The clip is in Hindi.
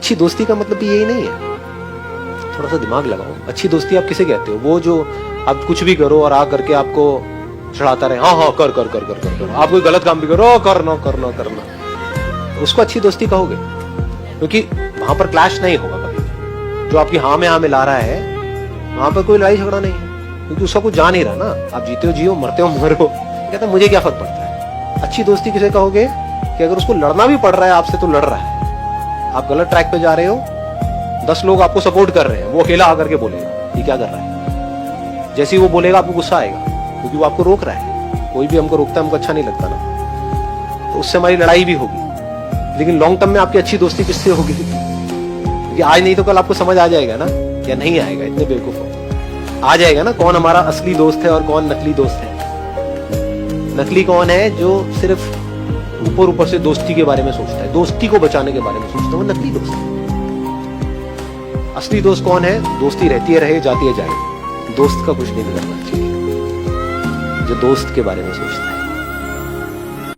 अच्छी दोस्ती का मतलब भी यही नहीं है। थोड़ा सा दिमाग लगाओ। अच्छी दोस्ती आप किसे कहते हो? वो जो आप कुछ भी करो और आ करके आपको चढ़ाता रहे, हाँ हाँ कर कर कर कर कर कर, आप कोई गलत काम भी करो, करना करना करना, तो उसको अच्छी दोस्ती कहोगे? क्योंकि वहां पर क्लैश नहीं होगा कभी। जो आपकी हाँ में हाँ मिला रहा है, वहां पर कोई लड़ाई झगड़ा नहीं है, क्योंकि उसका कुछ जान ही रहा ना। आप जीते हो जियो, मरते हो मरो, कहता मुझे क्या फर्क पड़ता है। अच्छी दोस्ती किसे कहोगे? कि अगर उसको लड़ना भी पड़ रहा है आपसे तो लड़ रहा है। आप गलत ट्रैक पे जा रहे हो, 10 लोग आपको सपोर्ट कर रहे हैं, वो अकेला आकर के बोलेगा ये क्या कर रहा है। जैसे ही वो बोलेगा आपको गुस्सा आएगा, क्योंकि वो आपको रोक रहा है। कोई भी हमको रोकता है, हमको अच्छा नहीं लगता ना, तो उससे हमारी लड़ाई भी होगी। लेकिन लॉन्ग टर्म में आपकी अच्छी दोस्ती किससे होगी? क्योंकि आज नहीं तो कल आपको समझ आ जाएगा ना, या नहीं आएगा, इतने बेवकूफ हो, आ जाएगा ना कौन हमारा असली दोस्त है और कौन नकली दोस्त है। नकली कौन है? जो सिर्फ ऊपर ऊपर से दोस्ती के बारे में सोचता है, दोस्ती को बचाने के बारे में सोचता है, वो नकली दोस्त है। असली दोस्त कौन है? दोस्ती रहती है रहे, जाती है जाए, दोस्त का कुछ नहीं करना चाहिए, जो दोस्त के बारे में सोचता है।